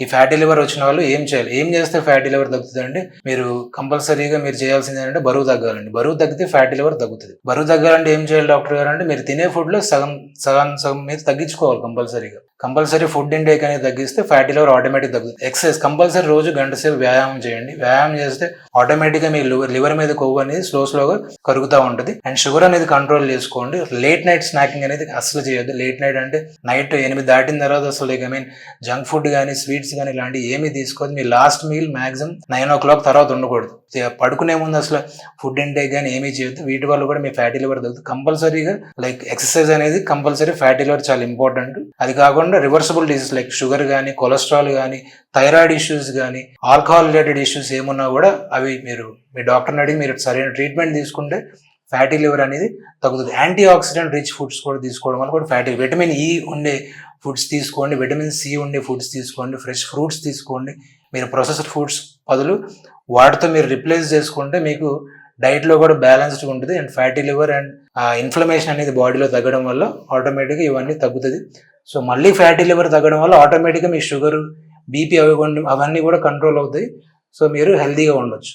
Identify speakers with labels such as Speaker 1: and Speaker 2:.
Speaker 1: ఈ fatty liver వచ్చిన వాళ్ళు ఏం చేయాలి, ఏం చేస్తే ఫ్యాటీ లివర్ తగ్గుతుంది అంటే మీరు కంపల్సరీగా మీరు చేయాల్సింది ఏంటంటే బరువు తగ్గాలండి. బరువు తగ్గితే ఫ్యాటీ లివర్ తగ్గుతుంది. బరువు తగ్గాలంటే ఏం చేయాలి డాక్టర్ గారు అంటే మీరు తినే ఫుడ్ లో సగం మీద తగ్గించుకోవాలి కంపల్సరీ ఫుడ్ ఇంటేక్ అనేది తగ్గిస్తే ఫ్యాటీ లివర్ ఆటోమేటిక్ తగ్గుతుంది. ఎక్సర్సైజ్ కంపల్సరీ రోజు గంట సేపు వ్యాయామం చేయండి. వ్యాయామం చేస్తే ఆటోమేటిక్ గా మీ లివర్ మీద కొవ్వు అనేది స్లోగా కరుగుతూ ఉంటుంది. అండ్ షుగర్ అనేది కంట్రోల్ చేసుకోండి. లేట్ నైట్ స్నాకింగ్ అనేది అసలు చేయొద్దు. లేట్ నైట్ అంటే నైట్ 8 దాటిన తర్వాత అసలు జంక్ ఫుడ్ కానీ స్వీట్స్ కానీ ఇలాంటివి ఏమీ తీసుకోవద్దు. మీ లాస్ట్ మీల్ మాక్సిమం 9 o'clock తర్వాత ఉండకూడదు. పడుకునే ముందు అసలు ఫుడ్ ఇంటేక్ కానీ ఏమీ చేయొద్దు. వీటి వల్ల కూడా మీ ఫ్యాటీ లివర్ తగ్గుతుంది. కంపల్సరీగా ఎక్సర్సైజ్ అనేది కంపల్సరీ ఫ్యాటీ లివర్ చాలా ఇంపార్టెంట్. అది కాకుండా రివర్సిబుల్ డిసీజ్ లైక్ షుగర్ కానీ కొలెస్ట్రాల్ కానీ థైరాయిడ్ ఇష్యూస్ కానీ ఆల్కహాల్ రిలేటెడ్ ఇష్యూస్ ఏమున్నా కూడా అవి మీరు మీ డాక్టర్ని అడిగి మీరు సరైన ట్రీట్మెంట్ తీసుకుంటే ఫ్యాటీ లివర్ అనేది తగ్గుతుంది. యాంటీ ఆక్సిడెంట్ రిచ్ ఫుడ్స్ కూడా తీసుకోవడం వల్ల కూడా ఫ్యాటీ, విటమిన్ ఈ ఉండే ఫుడ్స్ తీసుకోండి, విటమిన్ సి ఉండే ఫుడ్స్ తీసుకోండి, ఫ్రెష్ ఫ్రూట్స్ తీసుకోండి. మీరు ప్రొసెస్డ్ ఫుడ్స్ బదులు వాటితో మీరు రిప్లేస్ చేసుకుంటే మీకు డైట్లో కూడా బ్యాలెన్స్డ్గా ఉంటుంది. And fatty liver and inflammation అనేది బాడీలో తగ్గడం వల్ల ఆటోమేటిక్గా ఇవన్నీ తగ్గుతుంది. సో మళ్ళీ ఫ్యాటీ లివర్ తగ్గడం వల్ల ఆటోమేటిక్గా మీ షుగర్ బీపీ అవన్నీ కూడా కంట్రోల్ అవుతాయి. సో మీరు హెల్తీగా ఉండొచ్చు.